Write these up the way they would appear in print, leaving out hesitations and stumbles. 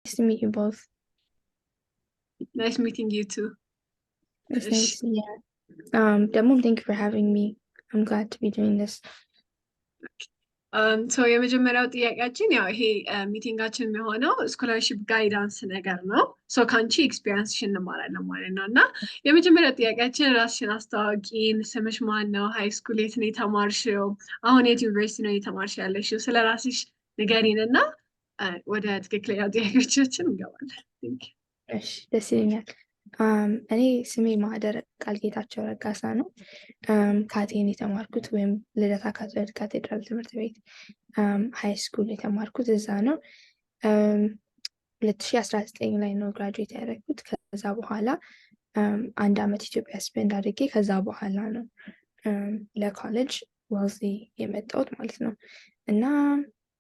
Nice to meet you both. Nice meeting you too. It's nice. Yeah. Demo, thank you for having me. I'm glad to be doing this. ሰው የመጀመሪያው ጥያቄያችን ያው ይሄ ሚቲንጋችን የሚሆነው ስኮላርሺፕ ጋይዳንስ ነገር ነው። ሰው ከአንቺ ኤክስፒሪየንስሽን እንማራለን ማለት ነው። እና የመጀመሪያው ጥያቄያችን ራስሽን አስታዋቂን፣ ስምሽ ማን ነው? ሃይ ስኩል የት ነው የተማርሽው? አሁን የት ዩኒቨርሲቲ ነው የተማርሽ ያለሽው? ስለ ራስሽ ንገሪን እና ወደ ትክክለኛው ጥያቄዎቻችን እንገባለን። እሺ፣ ደስ ይለኛል። እኔ ስሜ ማህደረቃል ጌታቸው ረጋሳ ነው። ካቴን የተማርኩት ወይም ልደታ ካቶሊክ ካቴድራል ትምህርት ቤት ሃይ ስኩል የተማርኩት እዛ ነው። 2019 ላይ ነው ግራጁዌት ያደረግኩት። ከዛ በኋላ አንድ አመት ኢትዮጵያ ስፔንድ አድርጌ ከዛ በኋላ ነው ለኮሌጅ ዌልስሊ የመጣሁት ማለት ነው። እና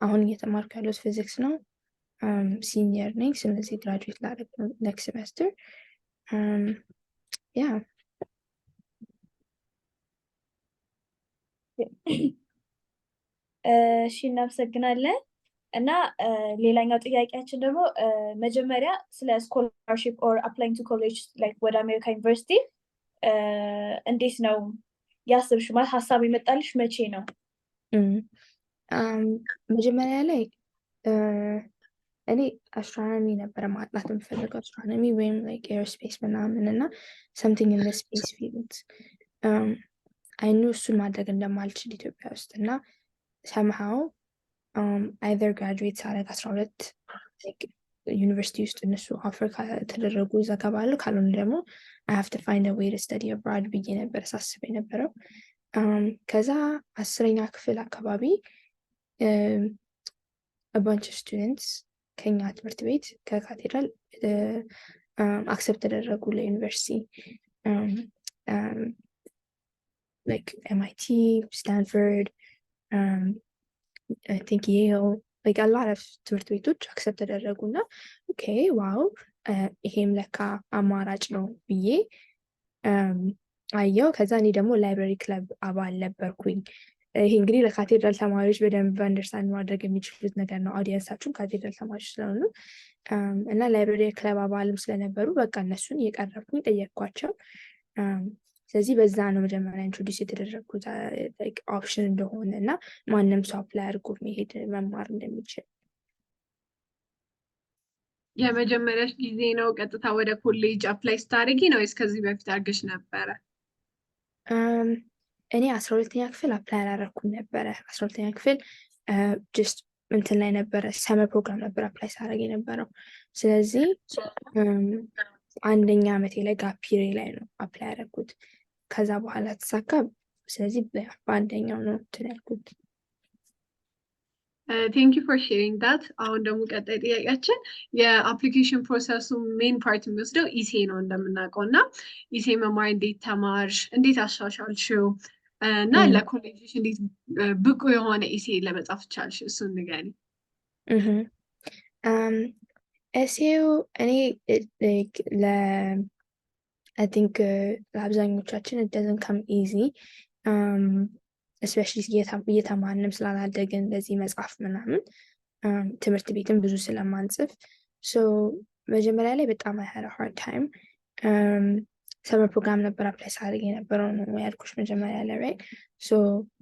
አሁን እየተማርኩ ያለሁት ፊዚክስ ነው። ሲኒየር ነኝ። ስለዚህ ግራጁዌት ላደርግ ነው ኔክስት ሴሜስተር። ያ እሺ፣ እናመሰግናለን። እና ሌላኛው ጥያቄያችን ደግሞ መጀመሪያ ስለ ስኮላርሺፕ ኦር አፕላይንግ ቱ ኮሌጅ ላይክ ወደ አሜሪካ ዩኒቨርሲቲ እንዴት ነው ያስብሽ? ማለት ሀሳብ የመጣልሽ መቼ ነው? መጀመሪያ ላይ እኔ አስትሮኖሚ ነበረ ማጥናት የምፈልገው አስትሮኖሚ ወይም ላይክ ኤርስፔስ ምናምን እና ሰምቲንግ ኢን ስፔስ ፊልድ አይኑ እሱን ማድረግ እንደማልችል ኢትዮጵያ ውስጥ እና ሰምሃው አይዘር ግራጁዌት ሳደርግ 12 ዩኒቨርሲቲ ውስጥ እነሱ ኦፈር ከተደረጉ እዛ እገባለሁ፣ ካልሆነ ደግሞ አይ ሃቭ ቱ ፋይንድ አ ዌይ ቱ ስተዲ አብራድ ብዬ ነበር ሳስብ የነበረው። ከዛ 10ኛ ክፍል አካባቢ a bunch of students ከኛ ትምህርት ቤት ከካቴድራል አክሰፕት ተደረጉ ለዩኒቨርሲቲ ላይክ ኤምአይቲ፣ ስታንፈርድ፣ አይ ቲንክ ዬል ላይክ a lot of ትምህርት ቤቶች አክሰፕት ተደረጉና ኦኬ ዋው ይሄም ለካ አማራጭ ነው ብዬ አየው። ከዛ እኔ ደግሞ ላይብራሪ ክለብ አባል ነበርኩኝ። ይሄ እንግዲህ ለካቴድራል ተማሪዎች በደንብ አንደርስታንድ ማድረግ የሚችሉት ነገር ነው። አውዲየንሳችሁም ካቴድራል ተማሪዎች ስለሆኑ እና ላይብራሪ ክለብ አባልም ስለነበሩ በቃ እነሱን እየቀረብኩኝ ጠየቅኳቸው። ስለዚህ በዛ ነው መጀመሪያ ኢንትሮዲውስ የተደረግኩት ኦፕሽን እንደሆነ እና ማንም ሰው አፕላይ አድርጎ መሄድ መማር እንደሚችል። የመጀመሪያሽ ጊዜ ነው ቀጥታ ወደ ኮሌጅ አፕላይ ስታደርጊ ነው ወይስ ከዚህ በፊት አድርገሽ ነበረ? እኔ 12ኛ ክፍል አፕላይ አላደረኩም ነበረ። 12ኛ ክፍል ጀስት እንትን ላይ ነበረ ሰመር ፕሮግራም ነበር አፕላይ ሳደርግ የነበረው። ስለዚህ አንደኛ ዓመቴ ላይ ጋፒሬ ላይ ነው አፕላይ ያደረኩት። ከዛ በኋላ ተሳካ። ስለዚህ በአንደኛው ነው እንትን ያልኩት። ቴንክ ዩ ፎር ሼሪንግ ዳት። አሁን ደግሞ ቀጣይ ጥያቄያችን የአፕሊኬሽን ፕሮሰሱ ሜን ፓርት የሚወስደው ኢሴ ነው እንደምናውቀው እና ኢሴ መማር እንዴት ተማርሽ? እንዴት አሻሻልሽው? እና ለኮሌጅሽ እንዴት ብቁ የሆነ ኢሴ ለመጻፍ ቻልሽ? እሱን ንገሪ። ኤሴው እኔ አይ ቲንክ ለአብዛኞቻችን it doesn't come easy especially እየተማርንም ስላላደግን እንደዚህ መጽሐፍ ምናምን ትምህርት ቤትም ብዙ ስለማንጽፍ መጀመሪያ ላይ በጣም I had a hard time ሰመር ፕሮግራም ነበር አፕላይ ሳደርግ የነበረው ነው ያልኩሽ መጀመሪያ ላይ right so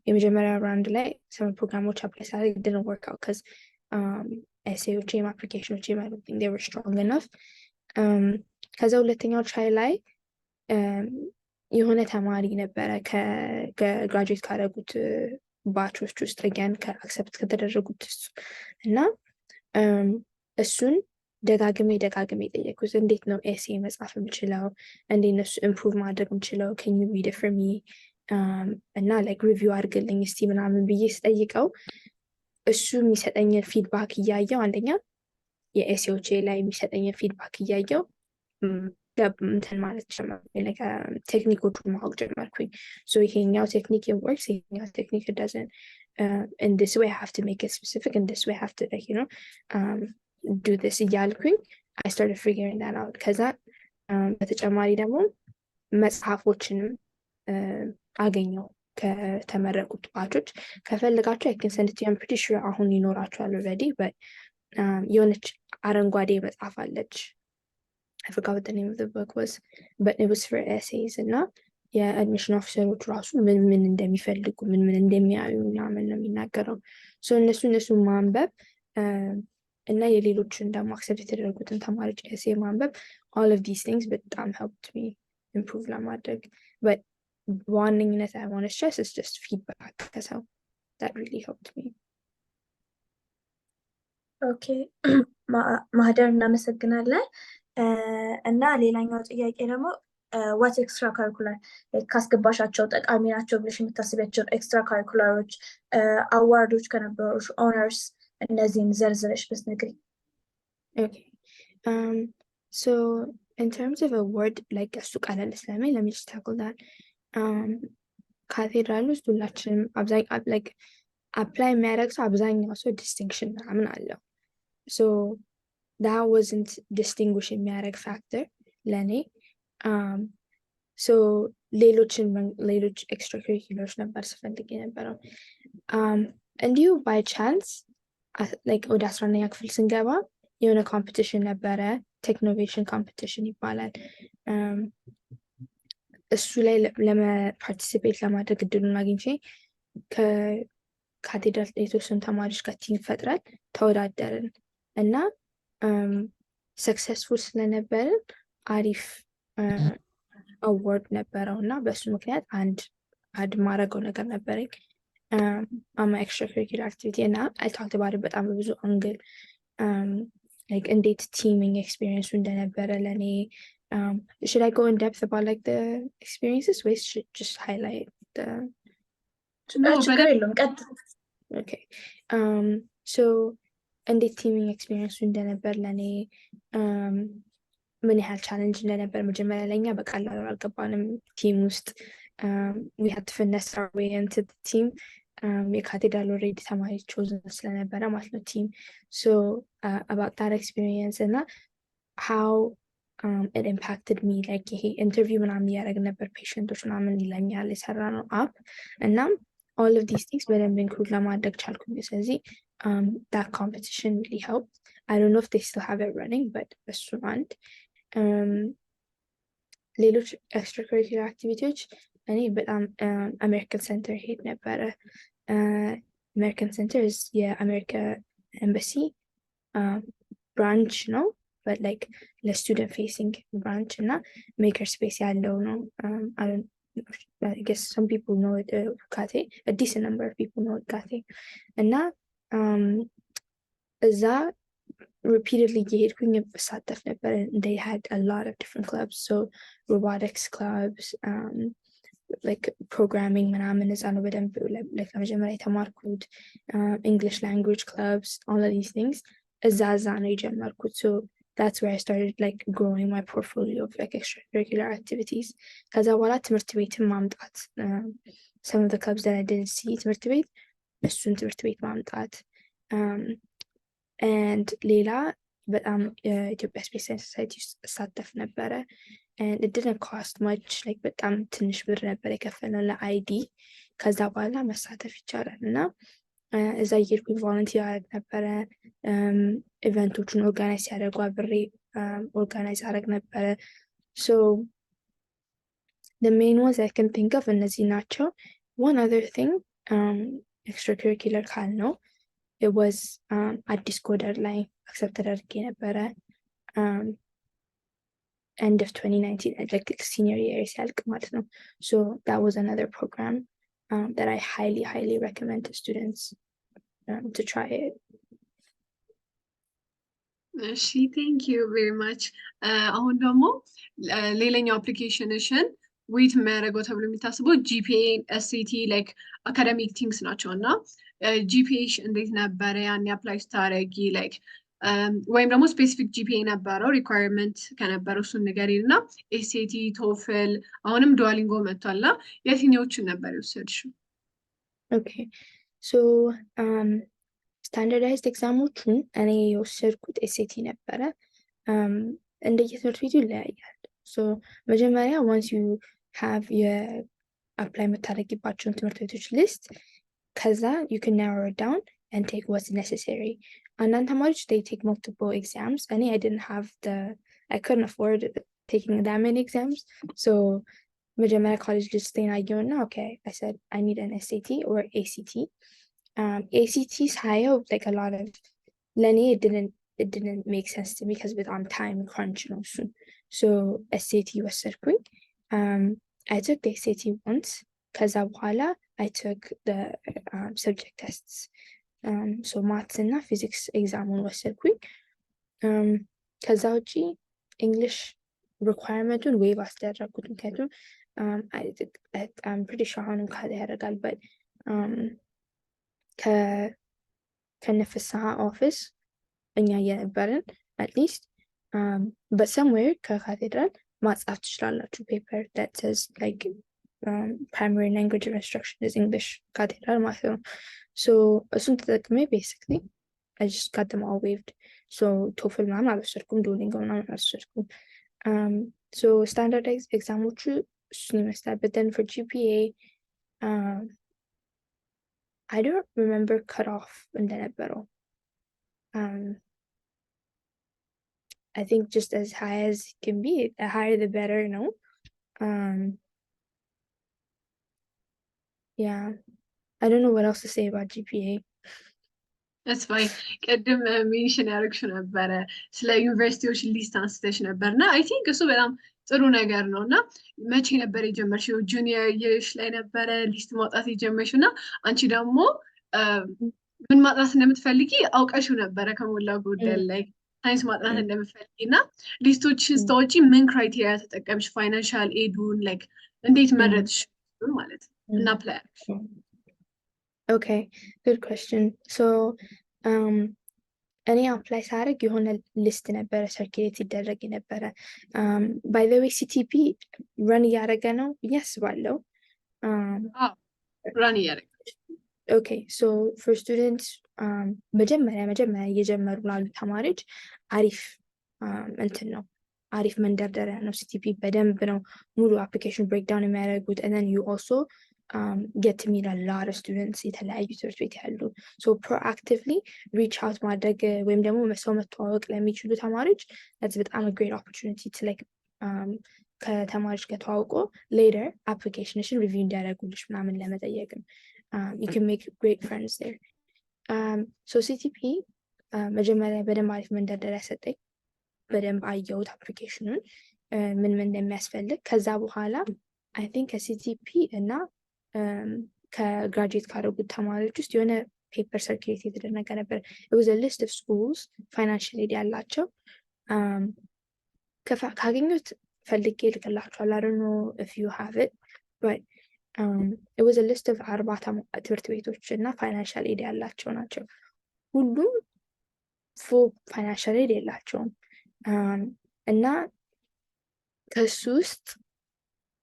የመጀመሪያ ራውንድ ላይ ሰመር ፕሮግራሞች አፕላይ ሳደርግ didn't work out because ኤሴዎቼም አፕሊኬሽኖቼም I don't think they were strong enough ከዛ ሁለተኛው ትራይ ላይ የሆነ ተማሪ ነበረ ከግራጁዌት ካደረጉት ባቾች ውስጥ again ከአክሰፕት ከተደረጉት እና እሱን ደጋግሜ ጠየኩት። እንዴት ነው ኤሴ መጻፍ የምችለው? እንዴት ነው ኢምፕሩቭ ማድረግ የምችለው? can you read it for me እና like ሪቪው አድርግልኝ እስቲ ምናምን ብዬ ስጠይቀው እሱ የሚሰጠኝን ፊድባክ እያየው አንደኛ የኤሴዎቼ ላይ የሚሰጠኝን ፊድባክ እያየው እንትን ማለት ጀመርኩኝ ቴክኒኮቹን ማወቅ ጀመርኩኝ። ይሄኛው ቴክኒክ works, ይሄኛው ቴክኒክ doesn't, in this way I have to make it specific, in this way I have to like, you know, do this እያልኩኝ I started figuring that out። ከዛ በተጨማሪ ደግሞ መጽሐፎችንም አገኘው ከተመረቁት ባቾች። ከፈልጋቸው I can send it to you, I'm pretty sure አሁን ይኖራቸዋል already, but የሆነች አረንጓዴ መጽሐፍ አለች I forgot what the name of the book was but it was for essays እና የአድሚሽን ኦፊሰሮች ራሱ ምን እንደሚፈልጉ ምን እንደሚያዩ ምናምን ነው የሚናገረው እነሱ ማንበብ እና የሌሎችን ደግሞ አክሰፕት የተደረጉትን ተማሪዎች ኤሴ ማንበብ all of these things በጣም helped me improve ለማድረግ but በዋነኝነት I want to stress is just feedback ከሰው that really helped me Okay ማህደር እናመሰግናለን እና ሌላኛው ጥያቄ ደግሞ what extra curricular ካስገባሻቸው ጠቃሚ ናቸው ብለሽ የምታስቢያቸው ኤክስትራ ካሪኩላሮች አዋርዶች ከነበሩሽ ኦነርስ እነዚህን ዘርዝረሽ ብትነግሪኝ okay so in terms of award like እሱ ቀለል ስለሚል let me just tackle that ካቴድራል ውስጥ ሁላችንም አብዛኛው like apply የሚያደርግ ሰው አብዛኛው ሰው distinction ምናምን አለው so that wasn't distinguish የሚያደርግ factor ለኔ so ሌሎች extracurriculars ነበር ስፈልግ የነበረው እንዲሁ by chance like ወደ 11ኛ ክፍል ስንገባ የሆነ ኮምፒቲሽን ነበረ ቴክኖቬሽን ኮምፒቲሽን ይባላል እሱ ላይ ለፓርቲሲፔት ለማድረግ እድሉን አግኝቼ ከካቴድራል የተወሰኑ ተማሪዎች ጋር ቲም ፈጥረን ተወዳደርን እና ሰክሰስፉል ስለነበርን አሪፍ አዋርድ ነበረው እና በሱ ምክንያት አንድ ማረገው ነገር ነበረኝ on my extracurricular activity and I talked about it በጣም በብዙ አንግል like እንዴት teaming experience እንደነበረ ለኔ should I go in depth about like the experiences or should just highlight the ችግር የለውም ቀጥ okay so እንዴት teaming experience እንደነበር ለኔ ምን ያህል ቻሌንጅ እንደነበር መጀመሪያ ለኛ በቀላሉ አልገባንም ቲም ውስጥ we had to finesse our way into the team የካቴድራል ኦልሬዲ ተማሪ chosen ስለነበረ ማለት ነው team so about that experience and how it impacted me like ይሄ ኢንተርቪው ምናምን እያደረግን ነበር ፔሸንቶች ምናምን ይለኛል የሰራነው አፕ እና all of these things በደንብ ኢንክሉድ ለማድረግ ቻልኩኝ ስለዚህ that competition really helped I don't know if they still have it running but እሱ አንድ ሌሎች extracurricular activities እኔ በጣም አሜሪካን ሴንተር ሄድ ነበረ አሜሪካን ሴንተር የአሜሪካ ኤምባሲ ብራንች ነው but like the student facing branch እና maker space ያለው ነው I guess some people know it ካቴ a decent number of people know it ካቴ እና እዛ repeatedly እየሄድኩኝ እሳተፍ ነበር they had a lot of different clubs so robotics clubs like programming ምናምን እዛ ነው በደንብ like ለመጀመሪያ የተማርኩት English language clubs all of these things እዛ ነው የጀመርኩት so that's where I started like growing my portfolio of like extracurricular activities ከዛ በኋላ ትምህርት ቤትን ማምጣት some of the clubs that I didn't see ትምህርት ቤት እሱን ትምህርት ቤት ማምጣት and ሌላ በጣም ኢትዮጵያ ስፔስ ሳይንስ ሶሳይቲ ውስጥ እሳተፍ ነበረ and it didn't cost much like በጣም ትንሽ ብር ነበር የከፈልነው ለአይዲ ከዛ በኋላ መሳተፍ ይቻላል እና እዛ እየሄድኩኝ ቮለንቲር አደረግ ነበረ ኢቨንቶችን ኦርጋናይዝ ሲያደርጉ አብሬ ኦርጋናይዝ አደረግ ነበረ so the main ones I can think of እነዚህ ናቸው one other thing extracurricular ካልነው it was አዲስ ኮደር ላይ accepted አድርጌ ነበረ end of 2019 like senior year ሲያልቅ ማለት ነው so that was another program that I highly recommend to students to try it she thank you very much አሁን ደግሞ ሌላኛው አፕሊኬሽንሽን ዌት የሚያደርገው ተብሎ የሚታስበው GPA SAT like academic things ናቸው እና GPA እንዴት ነበረ ያን አፕላይ ስታደርጊ like ወይም ደግሞ ስፔሲፊክ GPA ነበረው ሪኳየርመንት ከነበረው እሱን ንገሪን እና SAT TOEFL አሁንም ዱኦሊንጎ መጥቷልና የትኛዎቹን ነበር የወሰድሽው okay so standardized ኤግዛሞቹን እኔ የወሰድኩት SAT ነበረ እንደየትምህርት ቤቱ ይለያያል so መጀመሪያ once you have your apply የምታደርጊባቸውን ትምህርት ቤቶች list ከዛ you can narrow it down and take what's necessary አንዳንድ ተማሪዎች they take multiple exams እኔ I couldn't afford taking that many exams so መጀመሪያ college ልስቴን አየውና okay I said I need an SAT or ACT ACT ሳየው like a lot of ለእኔ it didn't make sense to me because በጣም time crunch ነው እሱን so SAT ወሰድኩኝ I took the SAT once ከዛ በኋላ I took the subject tests so maths እና physics examን ወሰድኩኝ ከዛ ውጪ English requirementun waive አስደረግኩት ምክንያቱም I'm pretty sure አሁንም ካለ ያደርጋል but ከነፍስሐ office እኛ የነበርን at least but somewhere ከካቴድራል ማጻፍ ትችላላችሁ paper that says like primary language of instruction is English ካቴድራል ማለት ነው so እሱን ተጠቅሜ basically I just got them all waived so TOEFL ምናምን አልወሰድኩም Duolingo ምናምን አልወሰድኩም so standard examoቹ እሱን ይመስላል but then for GPA I don't remember cutoff እንደነበረው I think just as high as it can be the higher the better no yeah I don't know what else to say about GPA That's fine ቅድም ሜንሽን ያደረግሽው ነበረ ስለ ዩኒቨርሲቲዎች ሊስት አንስተሽ ነበርና I think እሱ በጣም ጥሩ ነገር ነው እና መቼ ነበር የጀመርሽው ጁኒየር ይርሽ ላይ ነበረ ሊስት ማውጣት የጀመርሽው እና አንቺ ደግሞ ምን ማጥናት እንደምትፈልጊ አውቀሽው ነበረ ከሞላ ጎደል ላይ ሳይንስ ማጥናት እንደምትፈልጊ እና ሊስቶችን ስታወጪ ምን ክራይቴሪያ ተጠቀምሽ ፋይናንሻል ኤዱን ላይክ እንዴት መረጥሽ ማለት እና ፕላን Okay, good question. So, እኔ አፕላይ ሳደርግ የሆነ ሊስት ነበረ ሰርኪሌት ይደረግ ነበረ by the way CTP run እያደረገ ነው ብዬ አስባለሁ run እያደረገ okay so for students መጀመሪያ እየጀመሩ ላሉ ተማሪዎች አሪፍ እንትን ነው አሪፍ መንደርደሪያ ነው CTP በደንብ ነው ሙሉ application breakdown የሚያደርጉት and then you also get to meet a lot of students የተለያዩ ትምህርት ቤት ያሉ so proactively reach out ማድረግ ወይም ደግሞ ሰው መተዋወቅ ለሚችሉ ተማሪዎች that's በጣም a great opportunity to like ከተማሪዎች ጋር ተዋውቆ later applicationሽን review እንዲያደርጉልሽ ምናምን ለመጠየቅም you can make great friends there so CTP መጀመሪያ በደንብ አሪፍ መንደርደሪያ ሰጠኝ በደንብ አየሁት applicationን ምን እንደሚያስፈልግ ከዛ በኋላ I think CTP እና ከግራጁዌት ካደረጉት ተማሪዎች ውስጥ የሆነ ፔፐር ሰርኪሌት የተደረገ ነበር it was a list of schools financial aid ያላቸው ካገኙት ፈልጌ ልክላችኋለሁ I don't know if you have it but it was a list of 40 ትምህርት ቤቶች እና financial aid ያላቸው ናቸው ሁሉም full financial aid የላቸውም እና ከሱ ውስጥ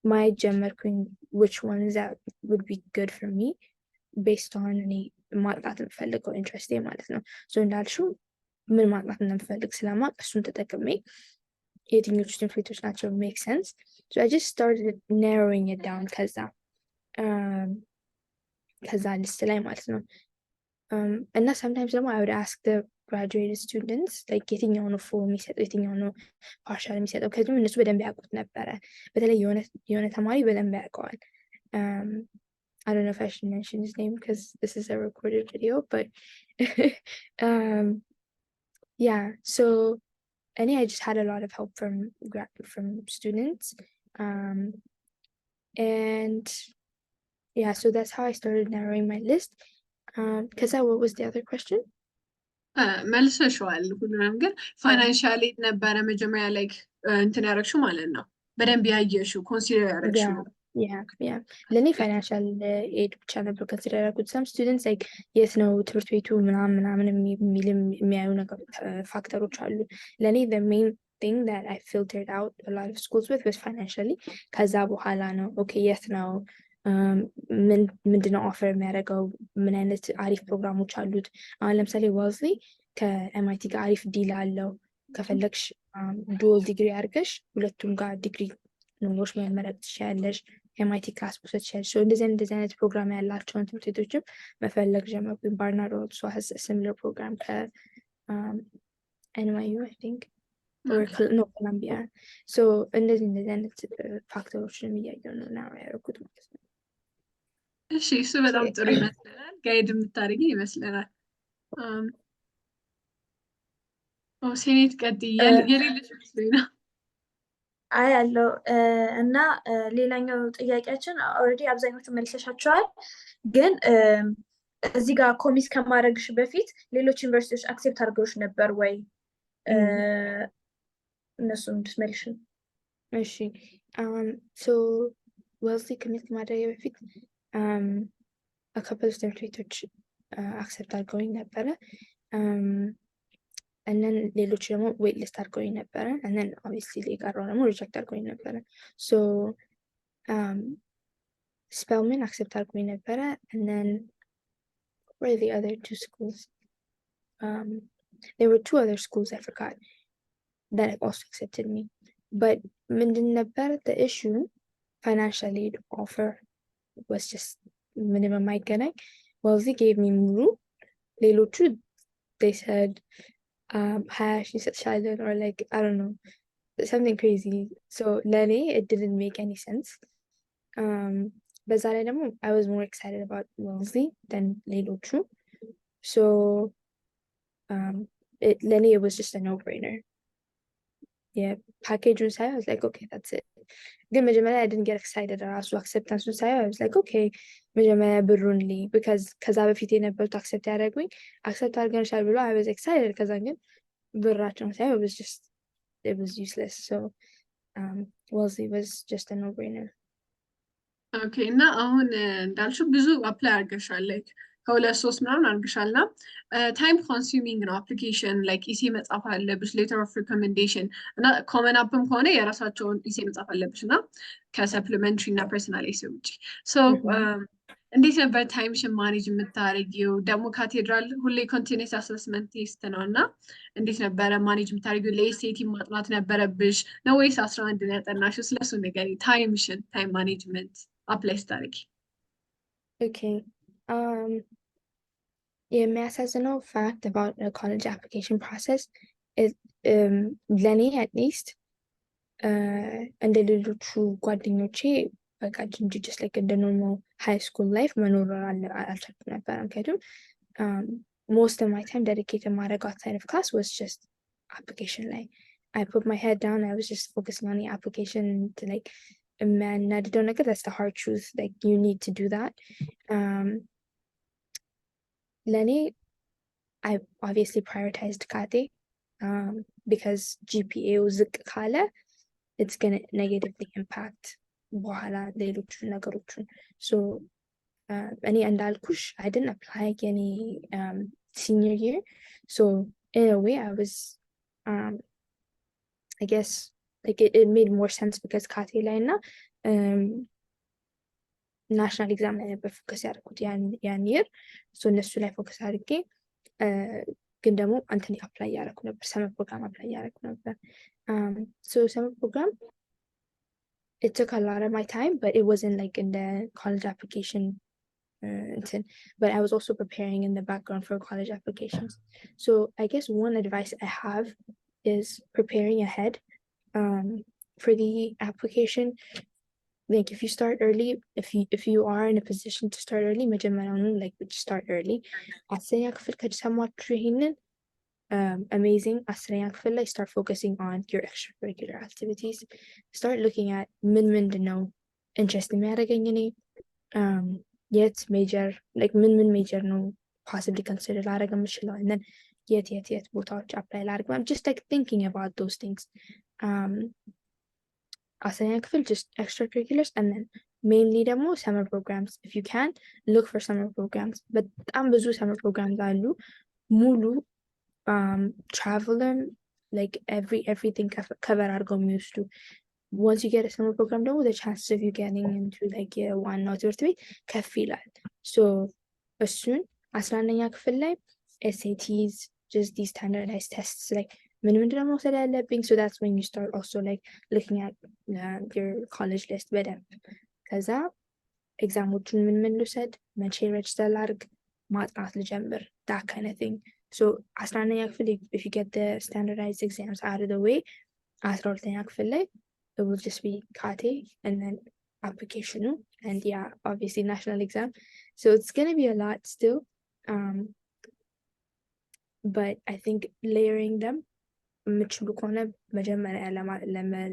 ማየት ጀመርኩኝ which ones that would be good for me based on እኔ ማጥናት የምፈልገው ኢንትረስቴ ማለት ነው so እንዳልሽው ምን ማጥናት እንደምፈልግ ስለማውቅ እሱን ተጠቅሜ የትኞቹ ትምህርት ቤቶች ናቸው make sense so I just started narrowing it down ከዛ ሊስት ላይ ማለት ነው እና sometimes ደግሞ I would ask the graduated students like የትኛው ነው full የሚሰጠው የትኛው ነው partial የሚሰጠው ከዚህም እነሱ በደንብ ያውቁት ነበረ በተለይ የሆነ ተማሪ በደንብ ያውቀዋል I don't know if I should mention his name because this is a recorded video but yeah so I just had a lot of help from students and yeah so that's how I started narrowing my list Kaza, what was the other question መልሰሽዋል ሁሉንም ግን ፋይናንሻል ኤድ ነበረ መጀመሪያ ላይክ እንትን ያደረግሽው ማለት ነው በደንብ ያየሽው ኮንሲደር ያደረግሽው yeah ለኔ ፋይናንሻል ኤድ ብቻ ነበር ኮንሲደር ያደረኩት some students like የት ነው ትምህርት ቤቱ ምናምን የሚያዩ ነገር ፋክተሮች አሉ ለኔ the main thing that I filtered out a lot of schools with was financially ከዛ በኋላ ነው okay የት ነው ምንድነው ኦፈር የሚያደርገው ምን አይነት አሪፍ ፕሮግራሞች አሉት አሁን ለምሳሌ Wellesley ከMIT ጋር አሪፍ ዲል አለው ከፈለግሽ ዱal ዲግሪ አድርገሽ ሁለቱም ጋር ዲግሪ ኖሮሽ መመረጥ ትችያለሽ MIT ክላስ መውሰድ ትችያለሽ እንደዚህ አይነት ፕሮግራም ያላቸውን ትምህርት ቤቶችም መፈለግ ጀመርኩኝ Barnard also has a similar program NYU I think or no Columbia. So እንደዚህ አይነት ፋክተሮችን እያየሁ ነው now ያደረኩት ማለት ነው። እሺ እሱ በጣም ጥሩ ይመስለናል። ጋይድ የምታደርጊ ይመስለናል። ሴኔት ቀጥይ የሌለሽ መስሎኝ ነው። አይ ያለው እና ሌላኛው ጥያቄያችን ኦልሬዲ አብዛኞቹ መልሰሻቸዋል፣ ግን እዚህ ጋር ኮሚት ከማድረግሽ በፊት ሌሎች ዩኒቨርሲቲዎች አክሴፕት አድርገውሽ ነበር ወይ? እነሱን እንድትመልሽ። እሺ ሶ ዌልስሊ ኮሚት ከማድረግ በፊት አካፕል ትምህርት ቤቶች አክሴፕት አድርገውኝ ነበረ። and then ሌሎች ደግሞ ዌይት ሊስት አድርገውኝ ነበረ and then obviously የቀረው ደግሞ ሪጀክት አድርገውኝ ነበረ። so Spelman አክሴፕት አድርገውኝ ነበረ and then what are the other two schools? There were two other schools I forgot that also accepted me, but ምንድን ነበር the issue? Financial aid offer was just minimum አይገናኝ። Wellesley gave me ሙሉ፣ ሌሎቹ they said she said Shiloh or like I don't know, something crazy. So ለኔ it didn't make any sense. በዛ ላይ ደግሞ I was more excited about Wellesley than ሌሎቹ. So ለኔ it was just a no-brainer. Yeah, package ሳይ I was like okay that's it. ግን መጀመሪያ I didn't get excited ራሱ acceptance ሳይ I was like okay መጀመሪያ ብሩን ልይ because ከዛ በፊት የነበሩት accept ያደረጉኝ accept አድርገንሻል ብሎ I was excited። ከዛ ግን ብራቸውን ሳይ it was useless. So Wellesley was just a no-brainer. ኦኬ እና አሁን እንዳልሽው ብዙ አፕላይ አድርገሻል ላይክ ከሁለት ሶስት ምናምን አድርገሻልና ታይም ኮንሱሚንግ ነው አፕሊኬሽን ላይክ ኢሴ መጻፍ አለብሽ ሌተር ኦፍ ሪኮሜንዴሽን እና ኮመን አፕም ከሆነ የራሳቸውን ኢሴ መጻፍ አለብሽ እና ከሰፕሊመንትሪ እና ፐርሰናል ኢሴ ውጭ ሶ እንዴት ነበር ታይምሽን ማኔጅ የምታደርጊው? ደግሞ ካቴድራል ሁሌ ኮንቲኒስ አሰስመንት ቴስት ነው እና እንዴት ነበረ ማኔጅ የምታደርጊው? ለኤስቴቲ ማጥናት ነበረብሽ ነው ወይስ 11 ነው ያጠናሽው? ስለሱ ነገር ታይምሽን ታይም ማኔጅመንት አፕላይ ስታደርጊ። ኦኬ የሚያሳዝነው fact about the college application process is ለኔ at least እንደ ሌሎቹ ጓደኞቼ በቃ just like እንደ normal high school life መኖር አልቻልኩም ነበር። ምክንያቱም most of my time dedicated ማድረግ outside of class was just application ላይ I put my head down. I was just focusing on the application to like የሚያናድደው ነገር that's the hard truth, like you need to do that. ለኔ I obviously prioritized Kate because GPA ዝቅ ካለ it's gonna negatively impact በኋላ ሌሎቹን ነገሮችን። so እኔ እንዳልኩሽ I didn't apply any senior year, so in a way I was I guess like it made more sense because ካቴ ላይ እና ናሽናል ኤግዛም ላይ ነበር ፎከስ ያደረኩት ያን ይር። so እነሱ ላይ ፎከስ አድርጌ ግን ደግሞ አንተን አፕላይ ያደረኩ ነበር፣ ሰመር ፕሮግራም አፕላይ ያደረኩ ነበር። so summer program it took a lot of my time, but it wasn't like in the college application but I was also preparing in the background for college applications. So I guess one advice I have is preparing ahead for the application. Like if you start early, if you are in a position to start early, like start early. አስረኛ ክፍል ከሰማችሁ ይሄንን amazing. አስረኛ ክፍል ላይ start focusing on your extracurricular activities. Start looking at ምን ነው interest የሚያደርገኝ እኔ የት ሜጀር like ምን ሜጀር ነው possibly consider ላደርግ የምችለው and then የት ቦታዎች apply ላደርግ። I'm just like thinking about those things. አስረኛ ክፍል just extracurriculars and then mainly ደግሞ summer programs. If you can look for summer programs, በጣም ብዙ summer programs አሉ ሙሉ traveler like everything cover አድርገው የሚወስዱ። once you get a summer program ደግሞ the chances of you getting into like ዋናው ትምህርት ቤት ከፍ ይላል። so እሱን 11ኛ ክፍል ላይ SATs, just these standardized tests like ምንድነው መውሰድ ያለብኝ? so that's when you start also like looking at your college list በደንብ። ከዛ ኤግዛሞቹን ምን ልውሰድ፣ መቼ register ላድርግ፣ ማጥናት ልጀምር, that kind of thing. So 11ኛ ክፍል if you get the standardized exams out of the way 12ኛ ክፍል ላይ it will just be KATE and then application and yeah obviously national exam, so it's gonna be a lot still, but I think layering them የምችሉ ከሆነ መጀመሪያ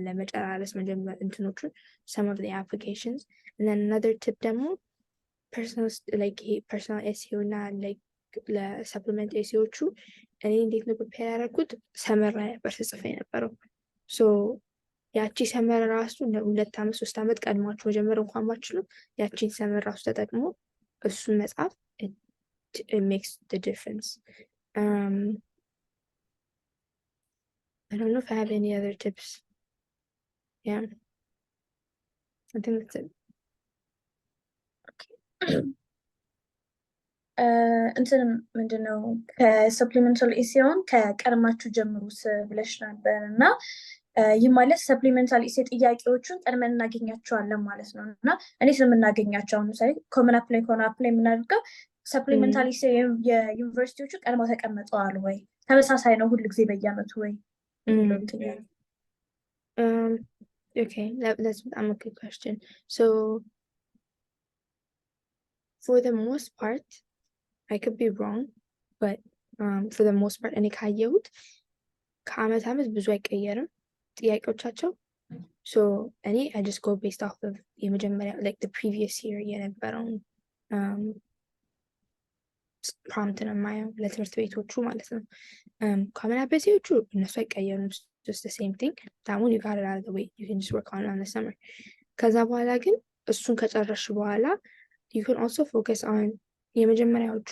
ለመጨራረስ መጀመር እንትኖቹን some of the applications, and then another tip ደግሞ personal essay እና like ለሰፕሊመንት ኤሴዎቹ እኔ እንዴት ነው ፕሪፔር ያደረኩት ሰመር ላይ ነበር ስጽፍ የነበረው። ሶ ያቺ ሰመር ራሱ 2 ዓመት 3 ዓመት ቀድማችሁ መጀመር እንኳን ባችሉ ያቺን ሰመር ራሱ ተጠቅሞ እሱን መጻፍ it makes the difference. I don't know if I have any other tips. Yeah, I think that's it. እንትን ምንድነው ከሰፕሊመንታል ኢሲዮን ከቀድማችሁ ጀምሩት ብለሽ ነበር እና ይህ ማለት ሰፕሊመንታል ኢሲ ጥያቄዎቹን ቀድመን እናገኛቸዋለን ማለት ነው። እና እኔ ስለምናገኛቸው አሁን ለምሳሌ ኮመን አፕላይ ከሆነ አፕላይ የምናደርገው ሰፕሊመንታል ኢሲ የዩኒቨርሲቲዎቹ ቀድመው ተቀምጠዋል ወይ ተመሳሳይ ነው ሁሉ ጊዜ በየአመቱ ወይ? Okay, that's a good question. So for the most part, I could be wrong, but for the most part እኔ ካየሁት ከአመት አመት ብዙ አይቀየርም ጥያቄዎቻቸው። so እኔ I just go based off of የመጀመሪያ like the previous year የነበረውን prompt ነው የማየው ለትምህርት ቤቶቹ ማለት ነው። common applicationዎቹ እነሱ አይቀየሩም, just the same thing. that one you got it out of the way, you can just work on the summer. ከዛ በኋላ ግን እሱን ከጨረሽ በኋላ you can also focus on የመጀመሪያዎቹ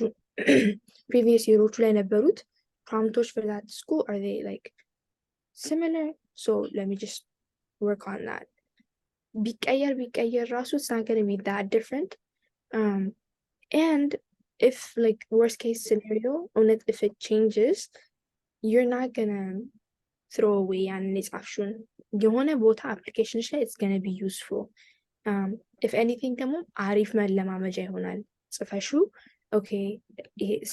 previous yearዎቹ ላይ ነበሩት prompts for that school, are they like similar? So let me just work on that. ቢቀየር ራሱ it's not going to be that different, and if like worst case scenario if it changes you're not gonna throw away and የጻፍሽውን የሆነ ቦታ applications ላይ it's gonna be useful. if anything ደግሞ አሪፍ መለማመጃ ይሆናል ጽፈሹ okay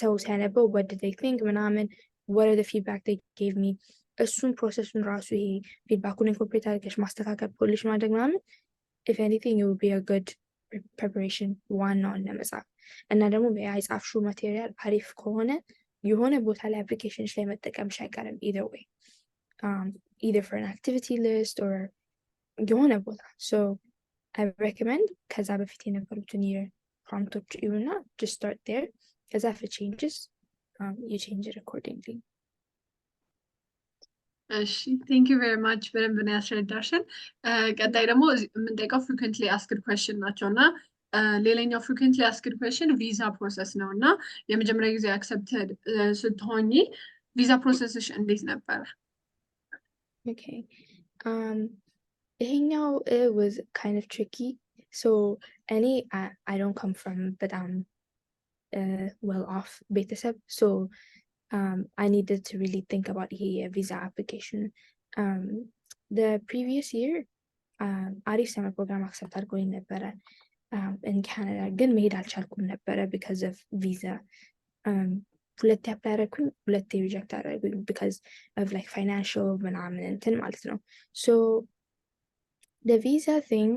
ሰው ሲያነበው what did they think ምናምን what are the feedback they gave me እሱን ፕሮሰሱን ራሱ ይሄ ፊድባኩን ኢንኮርፖሬት አድርገሽ ማስተካከል ፖሊሽ ማድረግ ምናምን if anything it would be a good preparation ዋናውን ለመጻፍ እና ደግሞ የጻፍሽው ማቴሪያል አሪፍ ከሆነ የሆነ ቦታ ላይ applications ላይ መጠቀምሽ አይቀርም either way, either for an activity list or የሆነ ቦታ. so I recommend ከዛ በፊት የነበሩትን year prompቶች ይሁንና just start there. ከዛ if it changes you change it accordingly. እሺ thank you very much በደንብ ነው ያስረዳሽን። ቀጣይ ደግሞ የምንጠይቀው frequently asked question ናቸው እና ሌላኛው frequently asked question ቪዛ ፕሮሰስ ነው እና የመጀመሪያ ጊዜ accepted ስትሆኚ ቪዛ ፕሮሰስሽ እንዴት ነበር? okay ይሄኛው it was kind of tricky. so I don't come from በጣም well off ቤተሰብ, so I needed to really think about a visa application. The previous year አሪፍ summer program accept አድርጎኝ ነበረ in Canada, ግን መሄድ አልቻልኩም ነበረ because of visa. ሁለቴ apply አደረኩኝ, ሁለቴ reject አደረጉኝ because of like financial ምናምን እንትን ማለት ነው. so the visa thing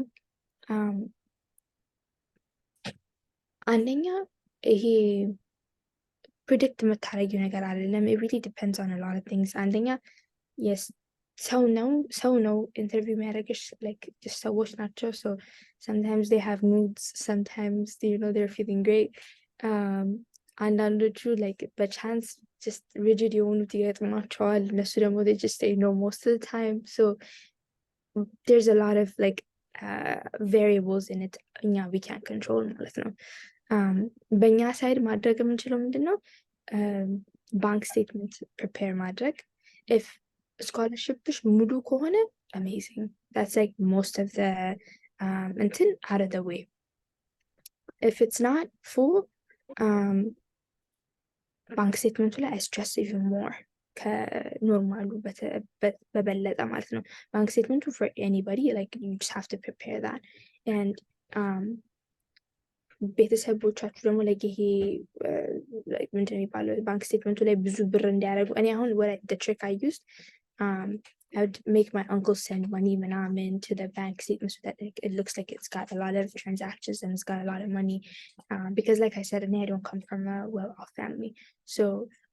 አንደኛ ይሄ predict የምታረጊው ነገር አይደለም. it really depends on a lot of things. አንደኛ yes ሰው ነው ኢንተርቪው የሚያደርግሽ like just ሰዎች ናቸው, so sometimes they have moods, sometimes they're feeling great. አንዳንዶቹ like በቻንስ just rigid የሆኑት ይገጥማቸዋል, እነሱ ደግሞ they just say no most of the time. so there's a lot of like variables in it እኛ we can't control ማለት ነው. በእኛ ሳይድ ማድረግ የምንችለው ምንድነው ባንክ ስቴትመንት ፕሪፔር ማድረግ. if scholarshipሽ ሙሉ ከሆነ amazing, that's like most of the እንትን out of the way. if it's not full ባንክ ስቴትመንቱ ላይ I stress even more ከኖርማሉ በበለጠ ማለት ነው. ባንክ ስቴትመንቱ for anybody like you just have to prepare that, and ቤተሰቦቻችሁ ደግሞ like ይሄ ምንድን ነው የሚባለው ባንክ ስቴትመንቱ ላይ ብዙ ብር እንዲያደርጉ እኔ አሁን the trick I used I would make my uncle send money ምናምን to the bank statement so that it looks like it's got a lot of transactions and it's got a lot of money because like I said I don't come from a well-off family so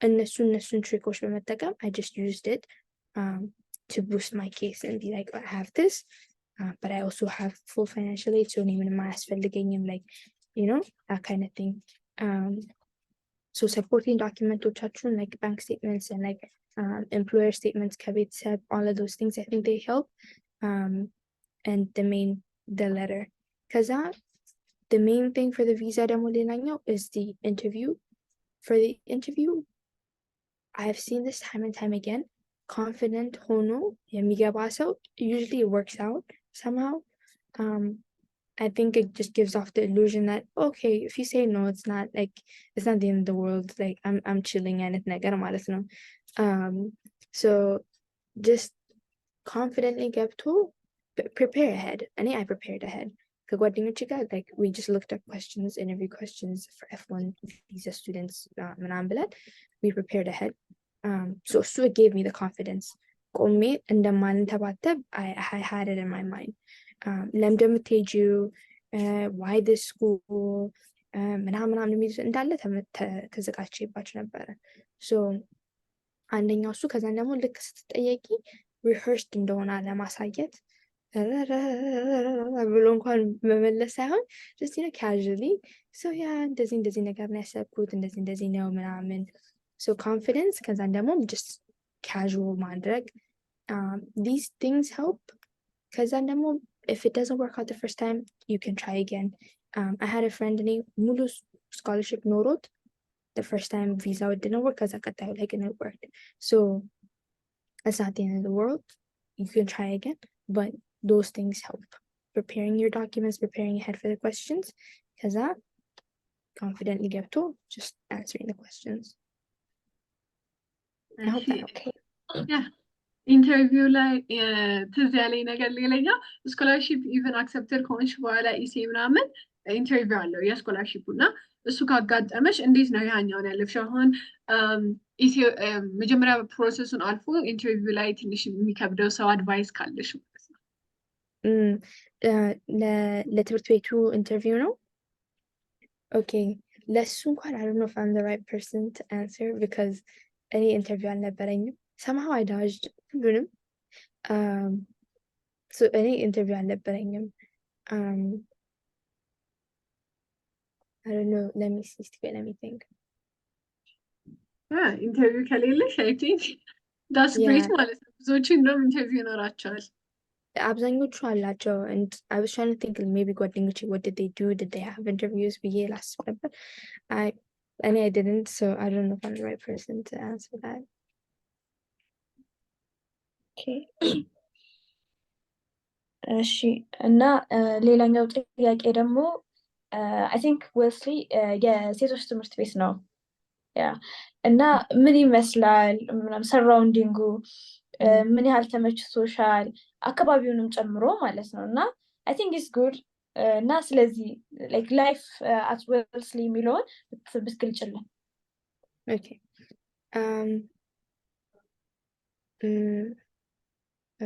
እነሱን ትሪኮች በመጠቀም I just used it to boost my case and be like I have this but I also have full financial aid so ምንም አያስፈልገኝም like you know that kind of thing so supporting documentoቻችሁን like bank statements and like employer statements ከቤተሰብ all of those things I think they help and the letter ከዛ the main thing for the visa ደግሞ ሌላኛው is the interview for the interview I have seen this time and time again confident ሆኖ የሚገባ ሰው usually it works out somehow I think it just gives off the illusion that okay if you say no it's not the end of the world like I'm chilling and it's ነገር ማለት ነው so just confidently ገብቶ prepare ahead I prepared ahead ከጓደኞቼ ጋር like we just looked up questions interview questions for F1 visa students ምናምን ብለን we prepared ahead so it gave me the confidence ቆሜ እንደማንተባተብ I had it in my mind ለምንድን የምትሄጂው why this school ምናምን የሚሉት እንዳለ ተዘጋጅቼባቸው ነበረ so አንደኛው እሱ ከዛን ደግሞ ልክ ስትጠየቂ rehearsed እንደሆነ ለማሳየት ብሎ እንኳን መመለስ ሳይሆን just casually so yeah እንደዚህ ነገር ነው ያሰብኩት እንደዚህ ነው ምናምን so confidence ከዛን ደግሞ just casual ማድረግ these things help ከዛን ደግሞ if it doesn't work out the first time you can try again I had a friend named ሙሉ scholarship ኖሮት the first time visa didn't work ከዛ ቀጣዩ like it worked so it's not the end of the world you can try again but those things help preparing your documents preparing ahead for the questions ከዛ confidently ገብቶ just answering the questions I hope that's okay yeah ኢንተርቪው ላይ ትዝ ያለኝ ነገር ሌላኛው ስኮላርሺፕ ኢቨን አክሰፕተር ከሆንሽ በኋላ ኢሴ ምናምን ኢንተርቪው አለው የስኮላርሺፑ እና እሱ ካጋጠመሽ እንዴት ነው ያኛውን ያለፍሽው አሁን መጀመሪያ ፕሮሰሱን አልፎ ኢንተርቪው ላይ ትንሽ የሚከብደው ሰው አድቫይስ ካለሽ ማለት ነው ለትምህርት ቤቱ ኢንተርቪው ነው ኦኬ ለሱ እንኳን I don't know if I'm the right person to answer because እኔ ኢንተርቪው አልነበረኝም somehow I dodged ሁሉንም so any interview አልነበረኝም I don't know let me think ኢንተርቪው ከሌለሽ I think that's great ማለት ነው ብዙዎቹ እንደውም ኢንተርቪው ይኖራቸዋል አብዛኞቹ አላቸው and I was trying to think maybe ጓደኞቼ what did they do did they have interviews ብዬ ላስብ ነበር I didn't so I don't know if I'm the right person to answer that እሺ እና ሌላኛው ጥያቄ ደግሞ I think Wellesley የሴቶች ትምህርት ቤት ነው እና ምን ይመስላል ምናምን ሰራውንዲንጉ ምን ያህል ተመችቶሻል አካባቢውንም ጨምሮ ማለት ነው እና I think it's good እና ስለዚህ like life at Wellesley የሚለውን ብትገልጭልን okay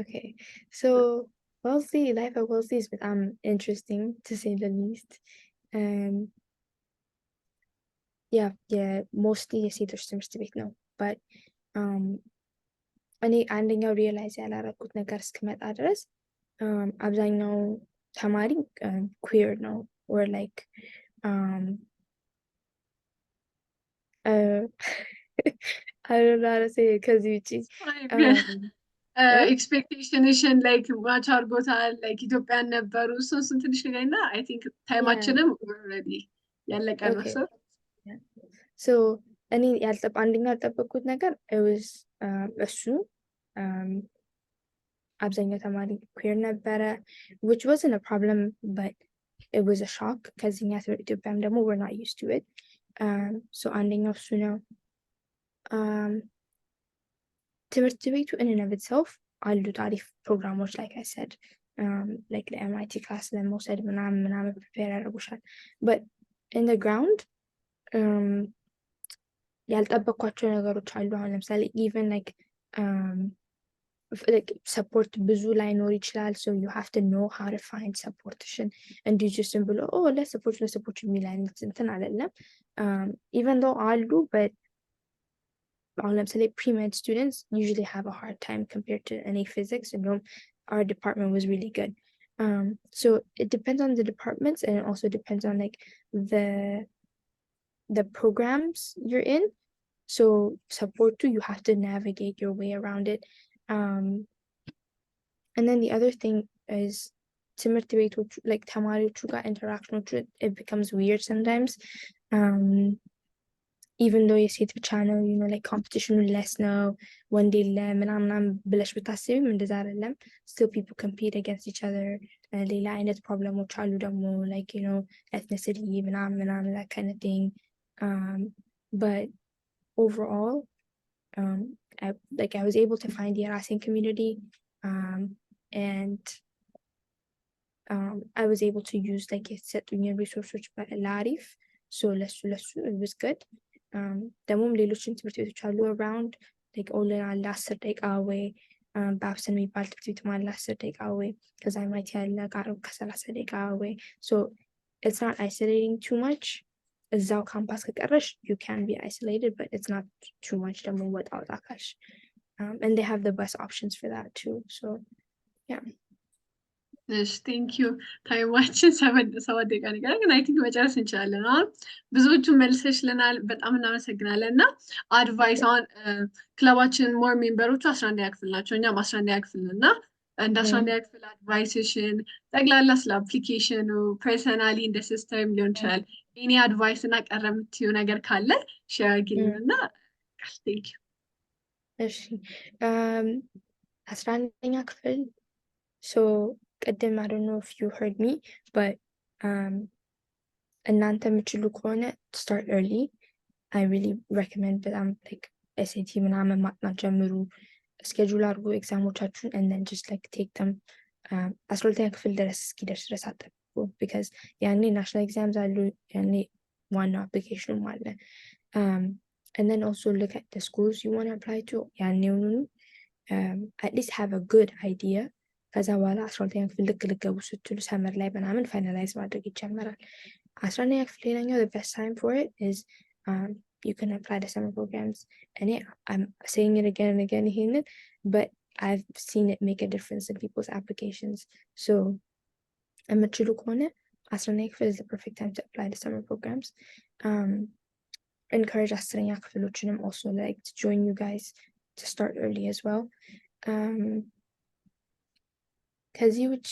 okay so Wellesley life at Wellesley is interesting to say the least yeah mostly የሴቶች ትምህርት ቤት ነው but እኔ አንደኛው ሪያላይዝ ያላረኩት ነገር እስክመጣ ድረስ አብዛኛው ተማሪ queer ነው or like I don't know how to say it ከዚህ ውጪ ኤክስፔክቴሽንሽን ላይክ ማች አድርጎታል ላይክ ኢትዮጵያን ነበሩ እሱን ትንሽ ነገርና I think ታይማችንም ኦልሬዲ ያለቀ ነው so እኔ አንደኛው ያልጠበቅኩት ነገር እሱ አብዛኛው ተማሪ queer ነበረ which wasn't a problem but it was a shock ከዚህኛ ኢትዮጵያም ደግሞ we're not used to it so አንደኛው እሱ ነው ትምህርት ቤቱ in and of itself አሉት አሪፍ ፕሮግራሞች like I said like the MIT class ለመውሰድ ምናምን prepare ያደርጉሻል but in the ground ያልጠበኳቸው ነገሮች አሉ። አሁን ለምሳሌ even like support ብዙ ላይኖር ይችላል። so you have to know how to find support እንዲሁ just ብሎ ለሰፖርት የሚል አይነት እንትን አይደለም። even though አሉ but አሁን ለምሳሌ pre-med students usually have a hard time compared to any physics, and our department was really good. So it depends on the departments, and it also depends on like the programs you're in. So support too, you have to navigate your way around it. And then the other thing is ትምህርት ቤቶቹ like ተማሪዎቹ ጋር interactions, it becomes weird sometimes. Even though የሴት ብቻ ነው, like competition less ነው, ወንድ የለም ምናምን ብለሽ ብታስቢም እንደዛ አይደለም. Still people compete against each other. ሌላ አይነት ፕሮብለሞች አሉ ደግሞ like ethnicity ምናምን that kind of thing. But overall I was able to find the የራሴን community, and I was able to use like የተሰጡኝ resources ለአሪፍ. So ለሱ it was good. ደግሞም ሌሎችን ትምህርት ቤቶች አሉ around like ኦንላይን አለ 10 ደቂቃ away, ባብሰን የሚባል ትምህርት ቤት አለ 10 ደቂቃ away, ከዛ ማይቲ ያለ ጋርም ከ30 ደቂቃ away. So it's not isolating too much. እዛው ካምፓስ ከቀረሽ you can be isolated, but it's not too much ደግሞ ወጣ ካልሽ. And they have the best options for that too. So yeah. እሺ ቴንክ ዩ ታይማችን 7 ደቂቃ ነገር ግን አይ ቲንክ መጨረስ እንችላለን። አሁን ብዙዎቹን መልሰሽልናል፣ በጣም እናመሰግናለን። እና አድቫይስ አሁን ክለባችን ሞር ሜምበሮቹ 11ኛ ክፍል ናቸው፣ እኛም 11ኛ ክፍል እና እንደ 11ኛ ክፍል አድቫይስሽን ጠቅላላ ስለ አፕሊኬሽኑ ፐርሰናሊ እንደ ሲስተም ሊሆን ይችላል ኤኒ አድቫይስ እና ቀረ የምትይው ነገር ካለ ሼር አድርጊልን እና ቴንክ ዩ። እሺ 11ኛ ክፍል so ቅድም I don't know if you heard me, but እናንተ የምችሉ ከሆነ start early. I really recommend በጣም like SAT ምናምን ማጥናት ጀምሩ፣ schedule አድርጉ ኤግዛሞቻችሁን, and then just like take them 12ኛ ክፍል ድረስ እስኪደርስ ድረስ አጠብቁ, because ያኔ national exams አሉ፣ ያኔ ዋናው application አለ. And then also look at the schools you want to apply to. ያኔውኑ at least have a good idea. ከዛ በኋላ 12ኛ ክፍል ልገቡ ስትሉ ሰመር ላይ ምናምን ፋይናላይዝ ማድረግ ይጀምራል። 11ኛ ክፍል ሌላኛው the best time for it is you can apply to summer programs. And I'm saying it again and again ይሄንን, but I've seen it make a difference in people's applications. So የምትችሉ ከሆነ 11ኛ ክፍል is the perfect time to apply to summer programs. Encourage 10ኛ ክፍሎችንም also like to join you guys to start early as well. ከዚህ ውጪ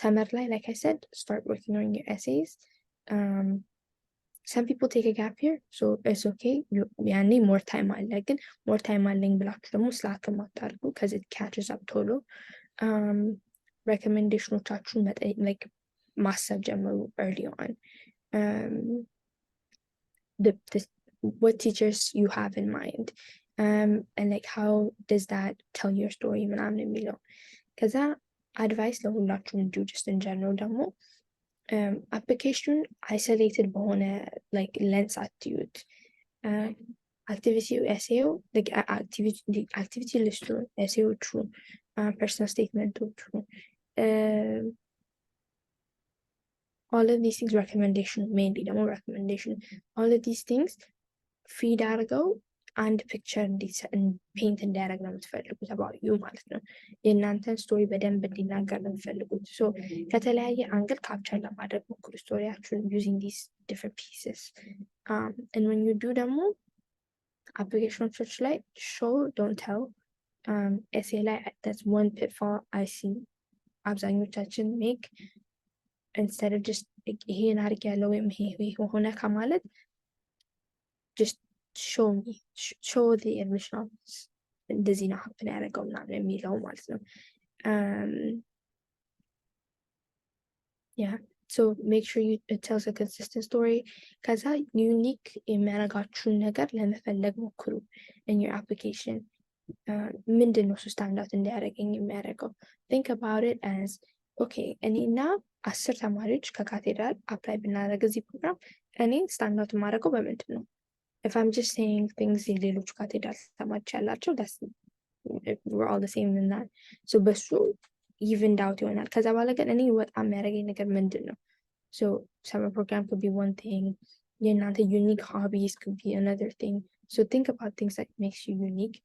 ሰመር ላይ like I said, start working on your essays. Some people take a gap year, so it's okay. ያኔ more time አለ፣ ግን more time አለኝ ብላችሁ ደግሞ ስላክም አታርጉ because it catches up ቶሎ. recommendationዎቻችሁን like ማሰብ ጀምሩ early on. What teachers you have in mind, and like how does that tell your story ምናምን የሚለው ከዛ advice ለሁላችሁም do just in general ደግሞ application isolated በሆነ like lens አትዩት። activity essay like activity list ኤሴዎቹ personal statemenቶቹ all of these things recommendation, mainly ደግሞ recommendation, all of these things feed አድርገው አንድ ፒክቸር ፔንት እንዲያደርግ ነው የምትፈልጉት about you ማለት ነው። የእናንተን ስቶሪ በደንብ እንዲናገር ነው የምትፈልጉት። so ከተለያየ አንግል ካፕቸር ለማድረግ ሞክሩ ስቶሪያችሁን using these different pieces. And when you do ደግሞ applications ላይ show don't tell. essay ላይ that's one pitfall I see አብዛኞቻችን make. Instead of just ይሄን አድርግ ያለው ወይም ይሄ ሆነ ከማለት just show the admission office እንደዚህ ነው happen ያደረገው ምናምን የሚለው ማለት ነው። yeah, so make sure it tells a consistent story. ከዛ ዩኒክ የሚያደርጋችሁን ነገር ለመፈለግ ሞክሩ in your application. ምንድን ነው ስታንድ አውት እንዲያደርገኝ የሚያደርገው? think about it as ኦኬ እኔና 10 ተማሪዎች ከካቴድራል አፕላይ ብናደርግ እዚህ ፕሮግራም እኔ ስታንድ አውት የማደርገው በምንድን ነው? if I'm just saying things ሌሎች ካቴድራል ተማሪዎች ያላቸው we're all the same in that so በሱ even doubt ይሆናል። ከዛ በኋላ ግን እኔ በጣም የሚያደርገኝ ነገር ምንድን ነው? so summer program could be one thing, የእናንተ unique hobbies could be another thing, so think about things that makes you unique.